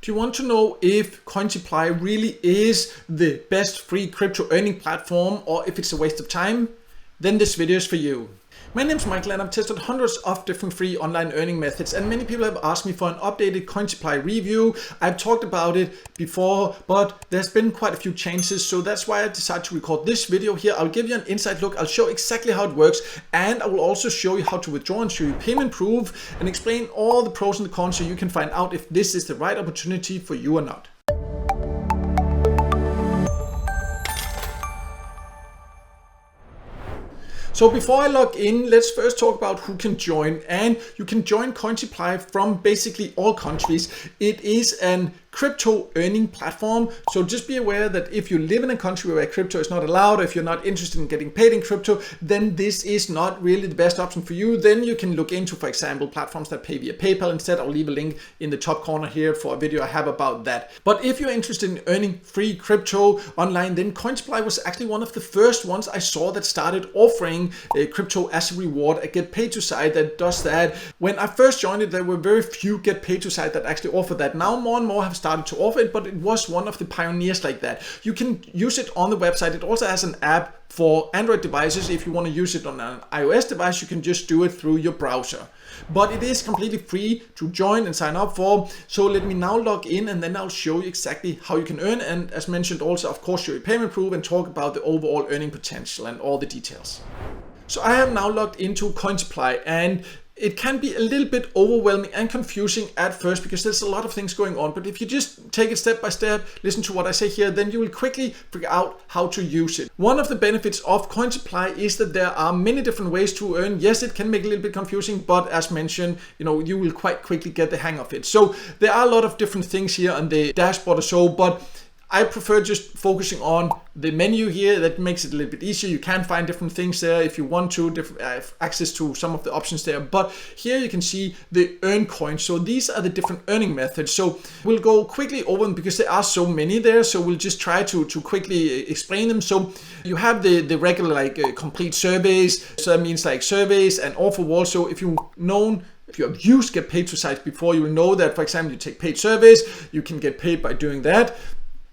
Do you want to know if Cointiply really is the best free crypto earning platform or if it's a waste of time? Then this video is for you. My name is Michael and I've tested hundreds of different free online earning methods, and many people have asked me for an updated Cointiply review. I've talked about it before, but there's been quite a few changes, so that's why I decided to record this video here. I'll give you an inside look, I'll show exactly how it works, and I will also show you how to withdraw and show you payment proof and explain all the pros and the cons so you can find out if this is the right opportunity for you or not. So before I log in, let's first talk about who can join. And you can join Cointiply from basically all countries. It is an crypto earning platform. So just be aware that if you live in a country where crypto is not allowed, or if you're not interested in getting paid in crypto, then this is not really the best option for you. Then you can look into, for example, platforms that pay via PayPal instead. I'll leave a link in the top corner here for a video I have about that. But if you're interested in earning free crypto online, then Cointiply was actually one of the first ones I saw that started offering crypto as a reward, a get paid to site that does that. When I first joined it, there were very few get paid to site that actually offer that. Now more and more have started to offer it, but it was one of the pioneers like that. You can use it on the website. It also has an app for Android devices. If you want to use it on an iOS device, you can just do it through your browser. But it is completely free to join and sign up for. So let me now log in and then I'll show you exactly how you can earn. And as mentioned, also, of course, show you payment proof and talk about the overall earning potential and all the details. So I have now logged into Cointiply, and it can be a little bit overwhelming and confusing at first because there's a lot of things going on. But if you just take it step by step, listen to what I say here, then you will quickly figure out how to use it. One of the benefits of Cointiply is that there are many different ways to earn. Yes, it can make a little bit confusing, but as mentioned, you will quite quickly get the hang of it. So there are a lot of different things here on the dashboard or so, but I prefer just focusing on the menu here. That makes it a little bit easier. You can find different things there if you want to, access to some of the options there. But here you can see the earn coins. So these are the different earning methods. So we'll go quickly over them because there are so many there. So we'll just try to quickly explain them. So you have the regular complete surveys. So that means like surveys and offer walls. So if you have used get paid to sites before, you will know that, for example, you take paid surveys, you can get paid by doing that.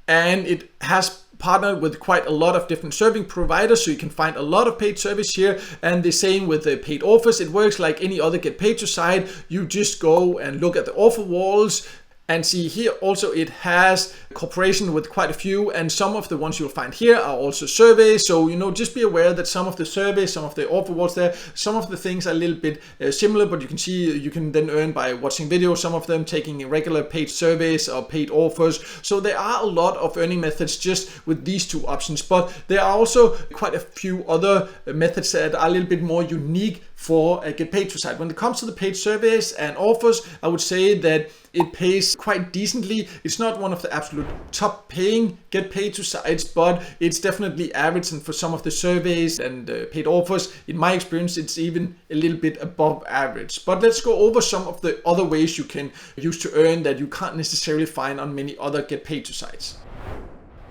And it has partnered with quite a lot of different serving providers, so you can find a lot of paid service here. And the same with the paid offers. It works like any other get paid to site. You just go and look at the offer walls and see here also it has cooperation with quite a few, and some of the ones you'll find here are also surveys. So just be aware that some of the surveys, some of the offer walls there, some of the things are a little bit similar, but you can see you can then earn by watching videos, some of them taking regular paid surveys or paid offers. So there are a lot of earning methods just with these two options, but there are also quite a few other methods that are a little bit more unique for a get paid to site. When it comes to the paid surveys and offers, I would say that it pays quite decently. It's not one of the absolute top paying get paid to sites, but it's definitely average. And for some of the surveys and paid offers, in my experience, it's even a little bit above average. But let's go over some of the other ways you can use to earn that you can't necessarily find on many other get paid to sites.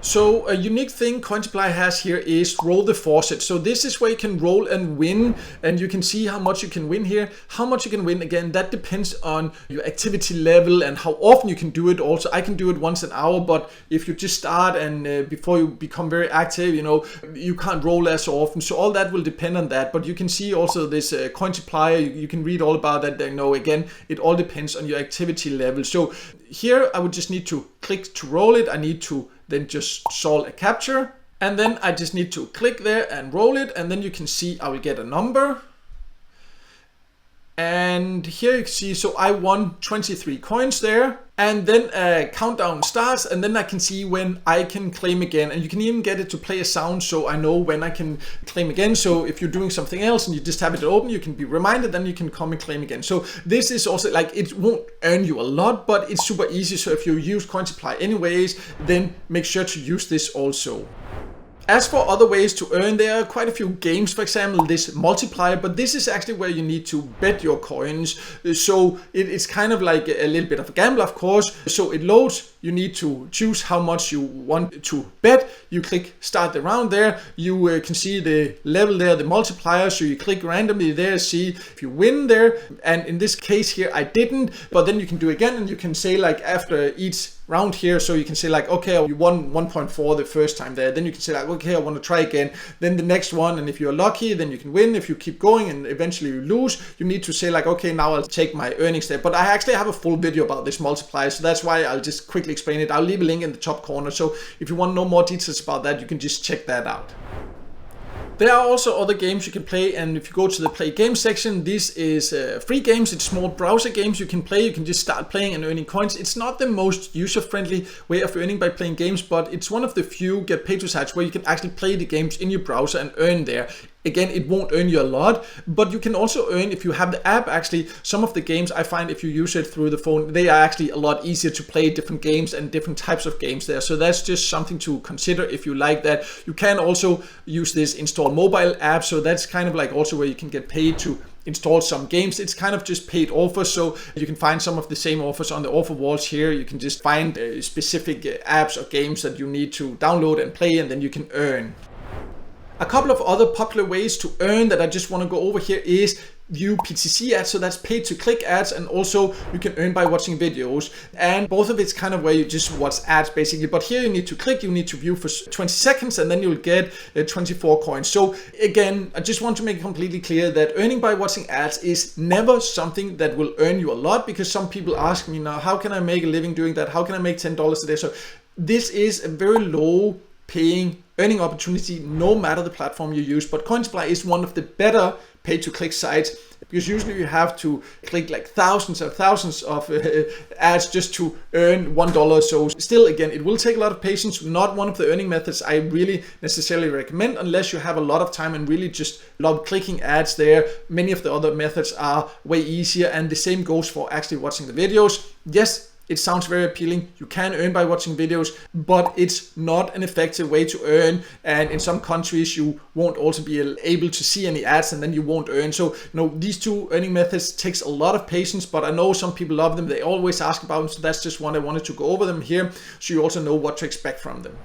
So a unique thing Cointiply has here is roll the faucet. So this is where you can roll and win, and you can see how much you can win here. How much you can win, again, that depends on your activity level and how often you can do it. Also, I can do it once an hour, but if you just start and before you become very active, you can't roll as often. So all that will depend on that. But you can see also this Cointiply, you can read all about that. Again, it all depends on your activity level. So here I would just need to click to roll it. I need to then just solve a capture, and then I just need to click there and roll it, and then you can see I will get a number. And here you can see, so I won 23 coins there, and then a countdown starts, and then I can see when I can claim again, and you can even get it to play a sound so I know when I can claim again. So if you're doing something else and you just have it open, you can be reminded, then you can come and claim again. So this is also it won't earn you a lot, but it's super easy. So if you use Cointiply anyways, then make sure to use this also. As for other ways to earn, there are quite a few games, for example this multiplier, but this is actually where you need to bet your coins. So it's kind of like a little bit of a gamble, of course. So it loads, you need to choose how much you want to bet. You click start the round there, you can see the level there, the multiplier, so you click randomly there, see if you win there. And in this case here I didn't, but then you can do again, and you can say like after each round here, so you can say like, okay, you won 1.4 the first time there, then you can say like, okay, I want to try again, then the next one, and if you're lucky then you can win. If you keep going and eventually you lose, you need to say like, okay, now I'll take my earnings there. But I actually have a full video about this multiplier, so that's why I'll just quickly explain it. I'll leave a link in the top corner, so if you want to know more details about that, you can just check that out. There are also other games you can play, and if you go to the play games section, this is free games. It's small browser games you can play. You can just start playing and earning coins. It's not the most user-friendly way of earning by playing games, but it's one of the few get paid to sites where you can actually play the games in your browser and earn there. Again, it won't earn you a lot, but you can also earn if you have the app. Actually, some of the games I find if you use it through the phone, they are actually a lot easier to play different games and different types of games there. So that's just something to consider if you like that. You can also use this install mobile app. So that's kind of like also where you can get paid to install some games. It's kind of just paid offers, so you can find some of the same offers on the offer walls here. You can just find specific apps or games that you need to download and play, and then you can earn. A couple of other popular ways to earn that I just want to go over here is view PTC ads, so that's paid to click ads, and also you can earn by watching videos, and both of it's kind of where you just watch ads basically. But here you need to click, you need to view for 20 seconds, and then you'll get 24 coins. So again, I just want to make it completely clear that earning by watching ads is never something that will earn you a lot, because some people ask me now, how can I make a living doing that? How can I make $10 a day? So this is a very low paying earning opportunity no matter the platform you use, but Cointiply is one of the better pay to click sites, because usually you have to click like thousands of ads just to earn $1. So still, again, it will take a lot of patience. Not one of the earning methods I really necessarily recommend unless you have a lot of time and really just love clicking ads there. Many of the other methods are way easier, and the same goes for actually watching the videos. Yes, it sounds very appealing. You can earn by watching videos, but it's not an effective way to earn. And in some countries, you won't also be able to see any ads, and then you won't earn. So, these two earning methods takes a lot of patience, but I know some people love them. They always ask about them. So that's just one I wanted to go over them here, so you also know what to expect from them.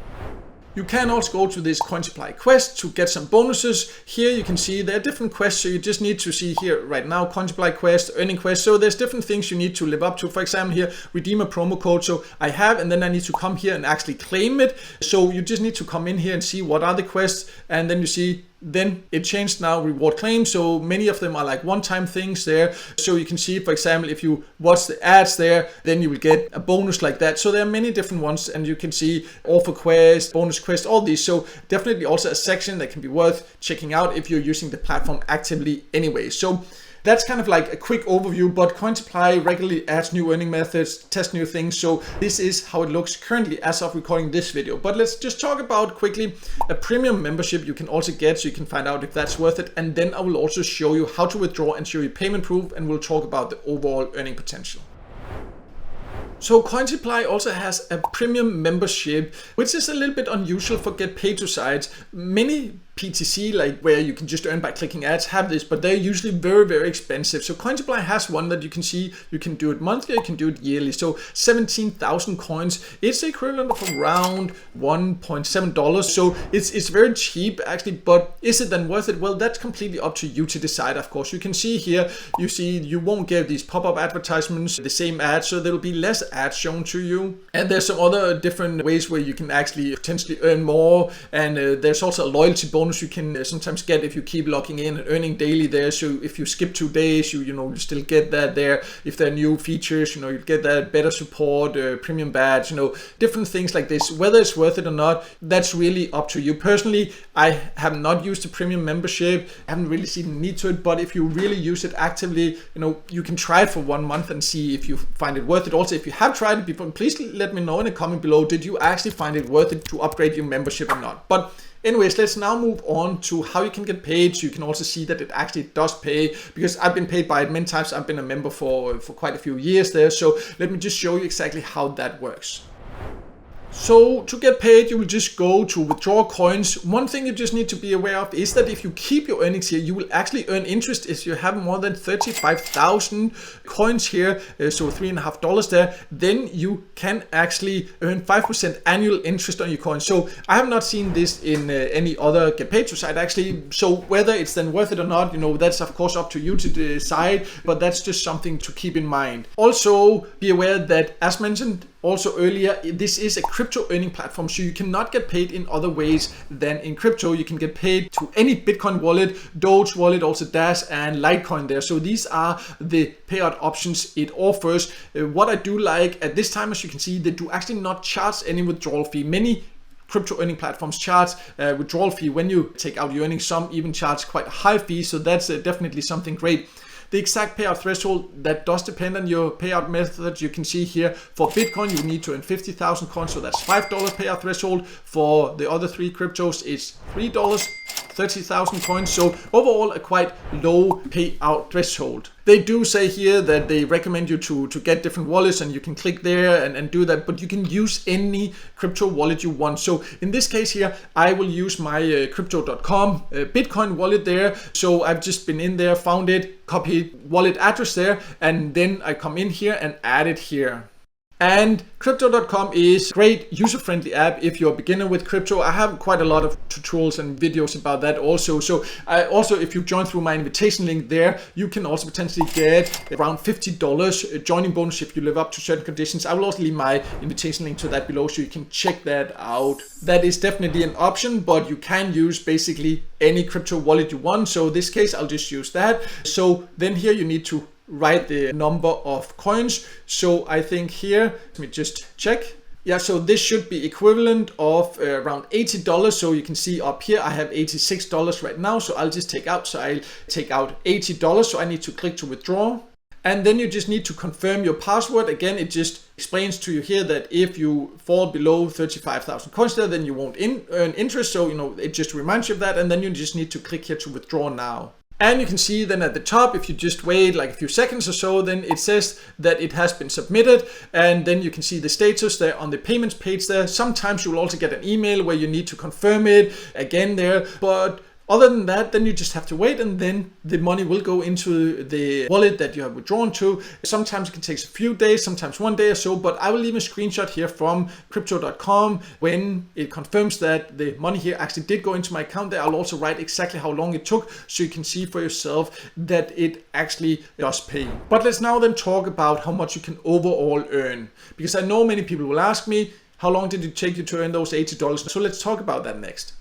You can also go to this Cointiply Quest to get some bonuses. Here you can see there are different quests, so you just need to see here right now, Cointiply Quest, earning quest. So there's different things you need to live up to. For example here, redeem a promo code. So I have, and then I need to come here and actually claim it. So you just need to come in here and see what are the quests, and then you see, then it changed now, reward claims. So many of them are like one-time things there. So you can see, for example, if you watch the ads there, then you will get a bonus like that. So there are many different ones, and you can see offer quest, bonus quest, all these. So definitely also a section that can be worth checking out if you're using the platform actively anyway. So that's kind of like a quick overview, but Cointiply regularly adds new earning methods, tests new things. So this is how it looks currently as of recording this video. But let's just talk about quickly a premium membership you can also get, so you can find out if that's worth it. And then I will also show you how to withdraw and show you payment proof, and we'll talk about the overall earning potential. So Cointiply also has a premium membership, which is a little bit unusual for get paid to sites. Many PTC, like where you can just earn by clicking ads, have this, but they're usually very, very expensive. So Cointiply has one that you can see, you can do it monthly, you can do it yearly. So 17,000 coins, it's the equivalent of around $1.7. So it's very cheap actually, but is it then worth it? Well, that's completely up to you to decide, of course. You can see here, you won't get these pop-up advertisements, the same ads, so there'll be less ads shown to you. And there's some other different ways where you can actually potentially earn more. And there's also a loyalty bonus you can sometimes get if you keep logging in and earning daily there. So if you skip 2 days, you still get that there. If there are new features, you get that, better support, premium badge, different things like this. Whether it's worth it or not, that's really up to you. Personally, I have not used a premium membership. I haven't really seen the need to it, but if you really use it actively, you can try it for 1 month and see if you find it worth it. Also, if you have tried it before, please let me know in the comment below, did you actually find it worth it to upgrade your membership or not? But anyways, let's now move on to how you can get paid. So you can also see that it actually does pay, because I've been paid by it many times. I've been a member for quite a few years there. So let me just show you exactly how that works. So to get paid, you will just go to withdraw coins. One thing you just need to be aware of is that if you keep your earnings here, you will actually earn interest if you have more than 35,000 coins here, so $3.50 there, then you can actually earn 5% annual interest on your coins. So I have not seen this in any other get paid to site actually. So whether it's then worth it or not, that's of course up to you to decide, but that's just something to keep in mind. Also be aware that, as mentioned also earlier, this is a crypto earning platform, so you cannot get paid in other ways than in crypto. You can get paid to any Bitcoin wallet, Doge wallet, also Dash and Litecoin there. So these are the payout options it offers. What I do like at this time, as you can see, they do actually not charge any withdrawal fee. Many crypto earning platforms charge withdrawal fee when you take out your earnings. Some even charge quite a high fee, so that's definitely something great. The exact payout threshold, that does depend on your payout method. You can see here for Bitcoin, you need to earn 50,000 coins, so that's $5 payout threshold. For the other three cryptos, it's $3, 30,000 coins. So overall, a quite low payout threshold. They do say here that they recommend you to get different wallets, and you can click there and do that, but you can use any crypto wallet you want. So in this case here, I will use my crypto.com Bitcoin wallet there. So I've just been in there, found it, copied wallet address there, and then I come in here and add it here. And crypto.com is a great user-friendly app if you're a beginner with crypto. I have quite a lot of tutorials and videos about that also. So if you join through my invitation link there, you can also potentially get around $50 joining bonus if you live up to certain conditions. I will also leave my invitation link to that below, so you can check that out. That is definitely an option, but you can use basically any crypto wallet you want. So in this case, I'll just use that. So then here you need to write the number of coins. So I think here, let me just check. Yeah, so this should be equivalent of around $80. So you can see up here, I have $86 right now. So I'll just take out, so I'll take out $80. So I need to click to withdraw. And then you just need to confirm your password. Again, it just explains to you here that if you fall below 35,000 coins there, then you won't earn interest. So, it just reminds you of that. And then you just need to click here to withdraw now. And you can see then at the top, if you just wait like a few seconds or so, then it says that it has been submitted. And then you can see the status there on the payments page there. Sometimes you will also get an email where you need to confirm it again there. But other than that, then you just have to wait, and then the money will go into the wallet that you have withdrawn to. Sometimes it can take a few days, sometimes 1 day or so, but I will leave a screenshot here from crypto.com when it confirms that the money here actually did go into my account there. I'll also write exactly how long it took, so you can see for yourself that it actually does pay. But let's now then talk about how much you can overall earn, because I know many people will ask me, how long did it take you to earn those $80? So let's talk about that next.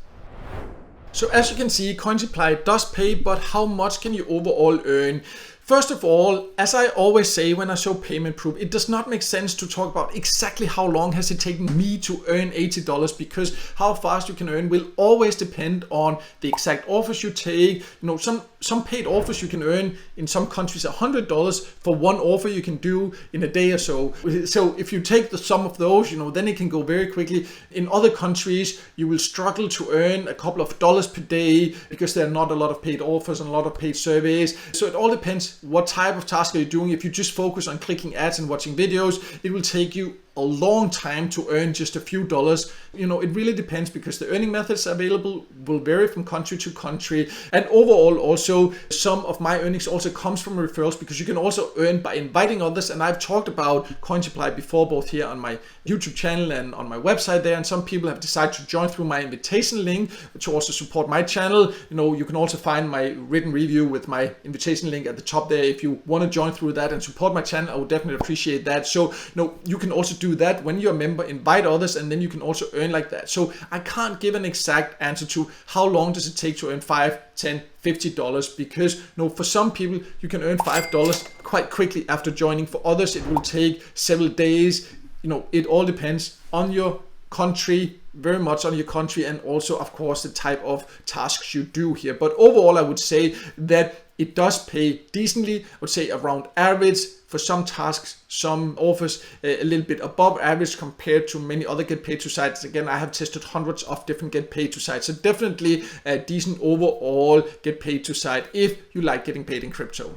So as you can see, Cointiply does pay, but how much can you overall earn? First of all, as I always say when I show payment proof, it does not make sense to talk about exactly how long has it taken me to earn $80, because how fast you can earn will always depend on the exact offers you take. Some paid offers you can earn in some countries $100 for one offer you can do in a day or so. So if you take the sum of those, then it can go very quickly. In other countries, you will struggle to earn a couple of dollars per day because there are not a lot of paid offers and a lot of paid surveys. So it all depends what type of task are you doing. If you just focus on clicking ads and watching videos, it will take you a long time to earn just a few dollars. It really depends, because the earning methods available will vary from country to country. And overall also, some of my earnings also comes from referrals, because you can also earn by inviting others. And I've talked about Cointiply before, both here on my YouTube channel and on my website there. And some people have decided to join through my invitation link to also support my channel. You can also find my written review with my invitation link at the top there. If you want to join through that and support my channel, I would definitely appreciate that. So you can also do that when you're a member, invite others, and then you can also earn like that. So I can't give an exact answer to how long does it take to earn $5, $10, $50, because for some people you can earn $5 quite quickly after joining. For others it will take several days. It all depends on your country, very much on your country, and also of course the type of tasks you do here. But overall I would say that it does pay decently. I would say around average for some tasks, some offers a little bit above average compared to many other get paid to sites. Again, I have tested hundreds of different get paid to sites, so definitely a decent overall get paid to site if you like getting paid in crypto.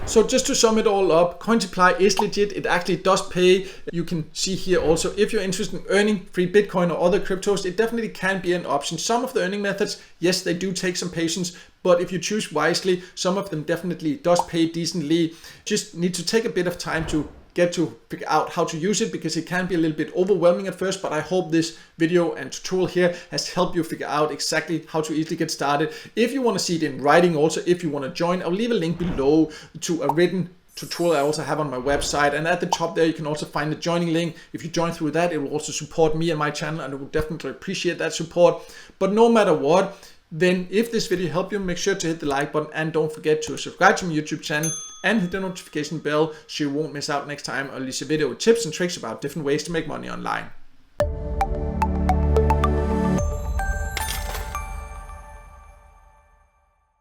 So just to sum it all up, Cointiply is legit. It actually does pay. You can see here also, if you're interested in earning free Bitcoin or other cryptos, it definitely can be an option. Some of the earning methods, yes, they do take some patience, but if you choose wisely, some of them definitely does pay decently. Just need to take a bit of time to get to figure out how to use it, because it can be a little bit overwhelming at first, but I hope this video and tutorial here has helped you figure out exactly how to easily get started. If you want to see it in writing also, if you want to join, I'll leave a link below to a written tutorial I also have on my website, and at the top there you can also find the joining link. If you join through that, it will also support me and my channel, and I would definitely appreciate that support. But no matter what, then if this video helped you, make sure to hit the like button, and don't forget to subscribe to my YouTube channel and hit the notification bell so you won't miss out next time I release a video with tips and tricks about different ways to make money online.